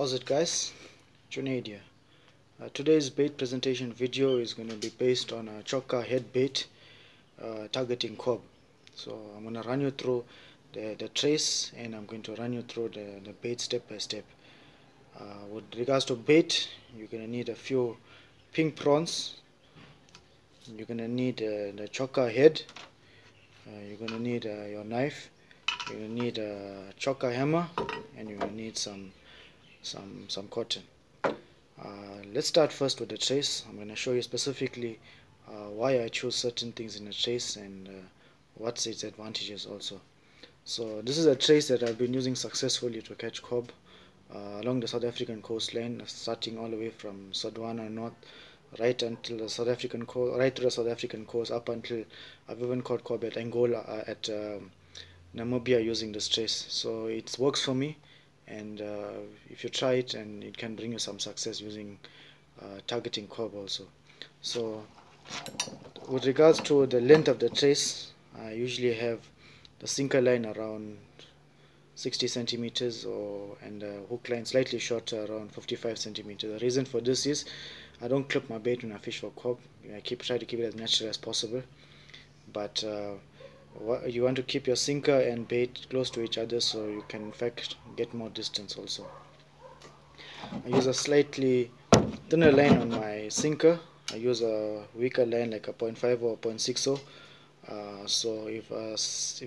How's it, guys? Junaid here. Today's bait presentation video is going to be based on a chokka head bait targeting cob. So I'm going to run you through the trace, and I'm going to run you through the bait step by step. With regards to bait, you're going to need a few pink prawns. You're going to need the chokka head. You're going to need your knife. You're going to need a chokka hammer, and you're going to need some cotton. Let's start first with the trace. I'm going to show you specifically why I choose certain things in the trace and what's its advantages also. So this is a trace that I've been using successfully to catch cob along the South African coastline, starting all the way from Sodwana north right until the South African coast, right to the South African coast, up until I've even caught cob at Angola, at Namibia, using this trace. So it works for me, and if you try it, and it can bring you some success using targeting cob also. So with regards to the length of the trace, I usually have the sinker line around 60 centimeters, and the hook line slightly shorter, around 55 centimeters. The reason for this is I don't clip my bait when I fish for cob. I try to keep it as natural as possible, but you want to keep your sinker and bait close to each other, so you can in fact get more distance also. I use a slightly thinner line on my sinker. I use a weaker line like a 0.5 or 0.60. So if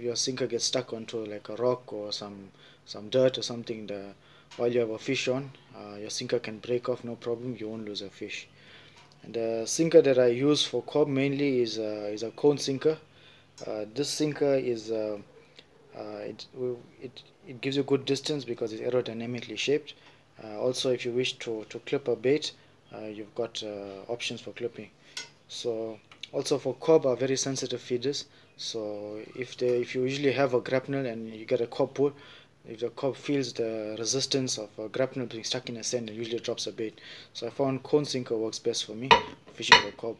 your sinker gets stuck onto like a rock or some dirt or something while you have a fish on, your sinker can break off, no problem, you won't lose a fish. And the sinker that I use for cob mainly is a cone sinker. This sinker is it gives you good distance because it's aerodynamically shaped. Also, if you wish to clip a bait, you've got options for clipping. So also for cob are very sensitive feeders. So if you usually have a grapnel and you get a cob pull, if the cob feels the resistance of a grapnel being stuck in a sand, it usually drops a bait. So I found cone sinker works best for me fishing for cob.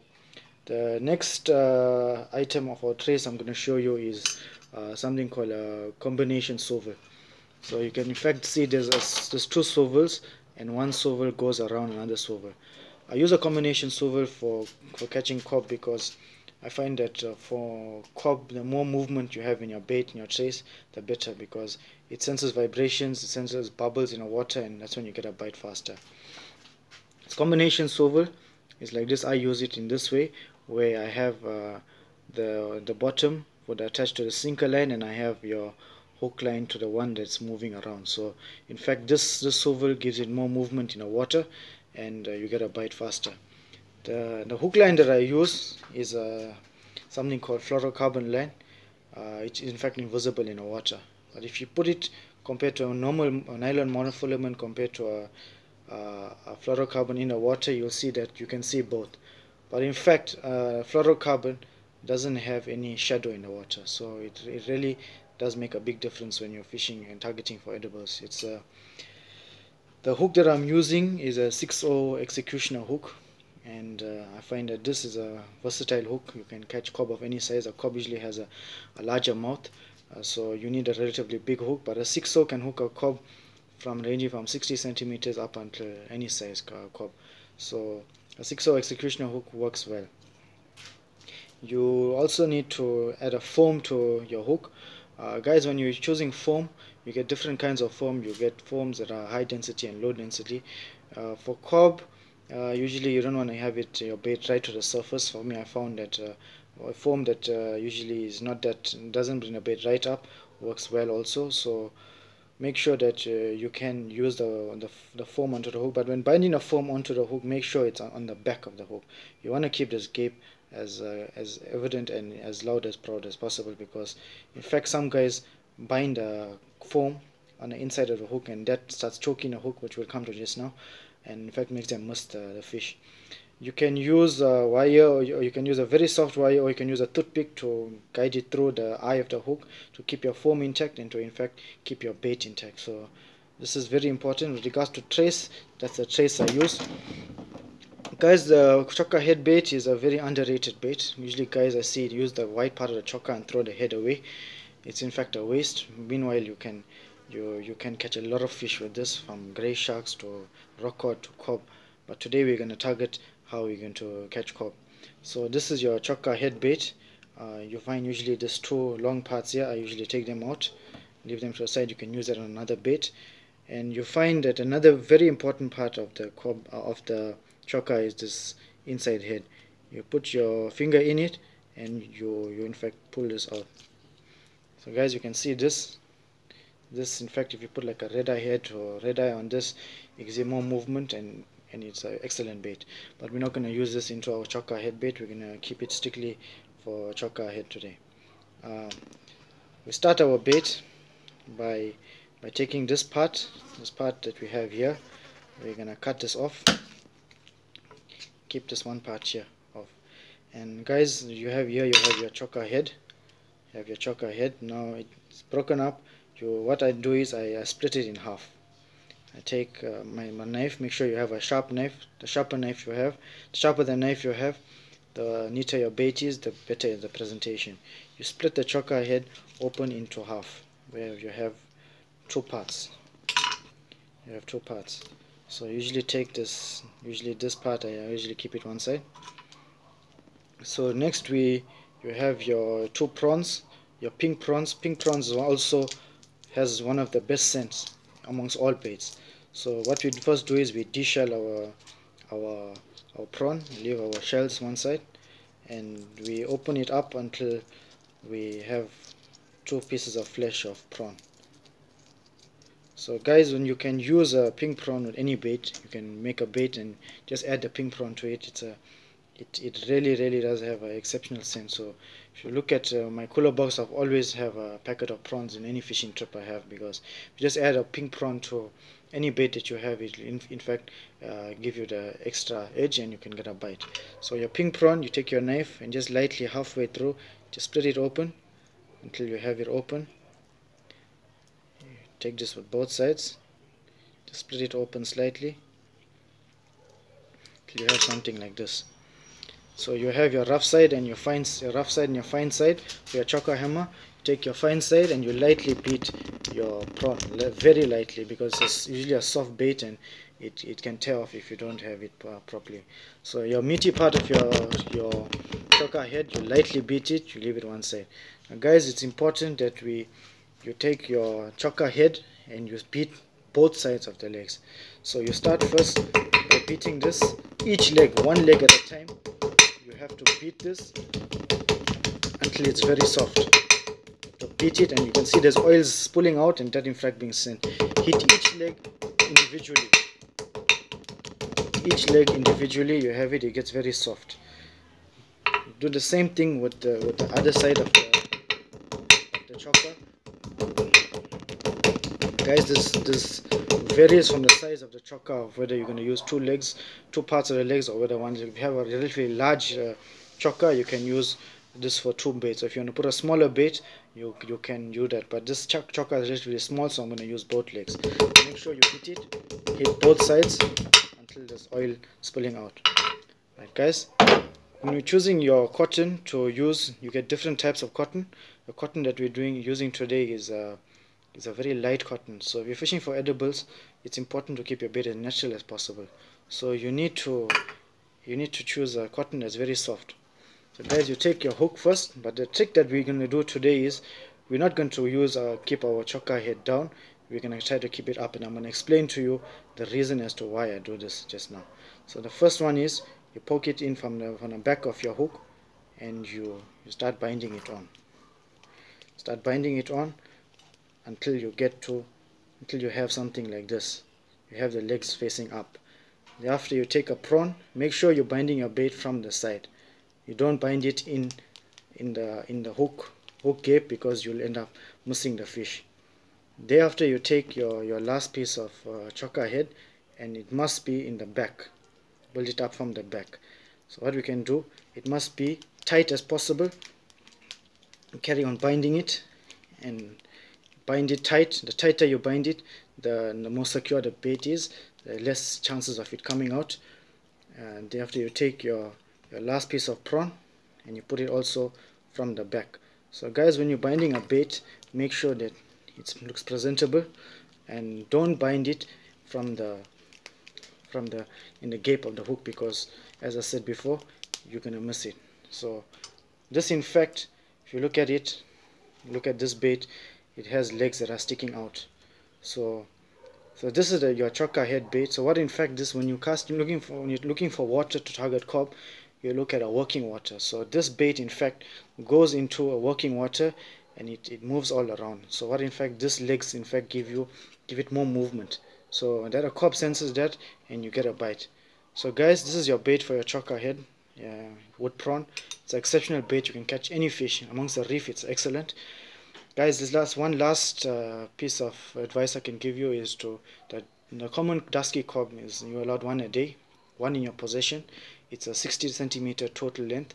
The next item of our trace I'm going to show you is something called a combination swivel. So you can in fact see there's two swivels, and one swivel goes around another swivel. I use a combination swivel for catching cob because I find that for cob, the more movement you have in your bait, in your trace, the better, because it senses vibrations, it senses bubbles in the water, and that's when you get a bite faster. This combination swivel is like this. I use it in this way, where I have the bottom would attach to the sinker line, and I have your hook line to the one that's moving around. So in fact this swivel gives it more movement in the water, and you get a bite faster. The hook line that I use is something called fluorocarbon line. It's in fact invisible in the water, but if you put it, compared to a normal nylon monofilament, compared to a fluorocarbon in the water, you'll see that you can see both. But in fact fluorocarbon doesn't have any shadow in the water, so it really does make a big difference when you're fishing and targeting for edibles. It's the hook that I'm using is a 6/0 executioner hook, and I find that this is a versatile hook. You can catch cob of any size. A cob usually has a larger mouth, so you need a relatively big hook, but a 6/0 can hook a cob ranging from 60 centimeters up until any size cob. So a 6/0 executioner hook works well. You also need to add a foam to your hook. Guys, when you're choosing foam, you get different kinds of foam. You get foams that are high density and low density. For cob, usually you don't want to have your bait right to the surface. For me, I found that a foam that usually is not that, doesn't bring the bait right up, works well also. So make sure that you can use the foam onto the hook, but when binding a foam onto the hook, make sure it's on the back of the hook. You want to keep this gape as evident and as loud as proud as possible, because in fact some guys bind a foam on the inside of the hook, and that starts choking the hook, which we'll come to just now, and in fact makes them miss the fish. You can use a wire, or you can use a very soft wire, or you can use a toothpick to guide it through the eye of the hook to keep your foam intact and to in fact keep your bait intact. So this is very important. With regards to trace, that's the trace I use. Guys, the chokka head bait is a very underrated bait. Usually guys, I see it use the white part of the chokka and throw the head away. It's in fact a waste. Meanwhile, you you can catch a lot of fish with this, from gray sharks to rockcod to cob, but today we're going to target how we're going to catch cob. So this is your chokka head bait. You find usually these two long parts here. I usually take them out, leave them to the side. You can use that on another bait. And you find that another very important part of the cob, of the chokka, is this inside head. You put your finger in it and you in fact pull this out. So guys, you can see this in fact, if you put like a red eye head or red eye on this, you can see more movement, and it's an excellent bait. But we're not going to use this into our chokka head bait. We're going to keep it strictly for chokka head today. We start our bait by taking this part that we have here. We're going to cut this off, keep this one part here off. And guys, you have here, you have your chokka head. You have your chokka head. Now it's broken up. What I do is I split it in half. I take my knife. Make sure you have a sharp knife. The sharper knife you have, the sharper the knife you have, the neater your bait is, the better the presentation. You split the chokka head open into half, where you have two parts. You have two parts. So I usually take this. Usually this part I usually keep it one side. So next you have your two prawns, your pink prawns. Pink prawns also has one of the best scents amongst all baits. So what we first do is we deshell our prawn, leave our shells one side, and we open it up until we have two pieces of flesh of prawn. So guys, when you can use a pink prawn with any bait, you can make a bait and just add the pink prawn to it. It really does have an exceptional scent. So if you look at my cooler box, I've always have a packet of prawns in any fishing trip I have, because if you just add a pink prawn to any bait that you have, it will in fact give you the extra edge and you can get a bite. So your pink prawn, you take your knife and just lightly halfway through, just split it open until you have it open. You take this with both sides, just split it open slightly till you have something like this. So you have your rough side and your fine side for your chokka hammer. Take your fine side and you lightly beat your prawn, very lightly, because it's usually a soft bait and it can tear off if you don't have it properly. So your meaty part of your chokka head, you lightly beat it, you leave it one side. Now guys, it's important that you take your chokka head and you beat both sides of the legs. So you start first by beating this, each leg, one leg at a time. You have to beat this until it's very soft. To beat it, and you can see there's oils pulling out, and that in fact being sent. Hit each leg individually. Each leg individually, you have it gets very soft. Do the same thing with the other side of the chokka. Guys, this varies from the size of the chokka, of whether you're going to use two parts of the legs, or whether one. If you have a relatively large chokka, you can use this for two baits. So if you want to put a smaller bait, you can do that. But this chokka is relatively small, so I'm going to use both legs. Make sure you hit both sides until there's oil spilling out. Right, guys. When you're choosing your cotton to use, you get different types of cotton. The cotton that we're using today is a very light cotton. So if you're fishing for edibles, it's important to keep your bait as natural as possible. So you need to choose a cotton that's very soft. So guys, you take your hook first, but the trick that we're going to do today is we're not going to keep our chokka head down. We're going to try to keep it up, and I'm going to explain to you the reason as to why I do this just now. So the first one is you poke it in from the back of your hook, and you start binding it on. Start binding it on until you have something like this. You have the legs facing up. After you take a prawn, make sure you're binding your bait from the side. You don't bind it in the hook gap, because you'll end up missing the fish. Thereafter, you take your last piece of chokka head, and it must be in the back. Build it up from the back. So what we can do, it must be tight as possible. Carry on binding it and bind it tight. The tighter you bind it, the more secure the bait is, the less chances of it coming out. And thereafter, you take your last piece of prawn and you put it also from the back. So guys, when you're binding a bait, make sure that It looks presentable, and don't bind it from the in the gap of the hook, because as I said before, you're gonna miss it. So this, in fact, if you look at it, look at this bait, it has legs that are sticking out. So this is your chokka head bait. So what in fact this, when you're looking for water to target cob, you look at a working water. So this bait in fact goes into a working water, and it moves all around. So what in fact this legs in fact give it more movement, so that a cob senses that, and you get a bite. So guys, this is your bait for your chokka head, wood prawn. It's an exceptional bait. You can catch any fish amongst the reef. It's excellent. Guys, this one last piece of advice I can give you is that the common dusky cob is you're allowed one a day, one in your possession. It's a 60 centimeter total length.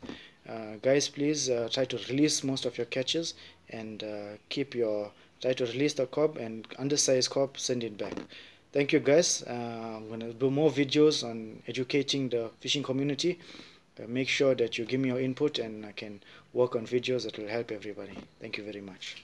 Guys, please try to release most of your catches, and try to release the cob, and undersized cob, send it back. Thank you guys. I'm going to do more videos on educating the fishing community. Make sure that you give me your input, and I can work on videos that will help everybody. Thank you very much.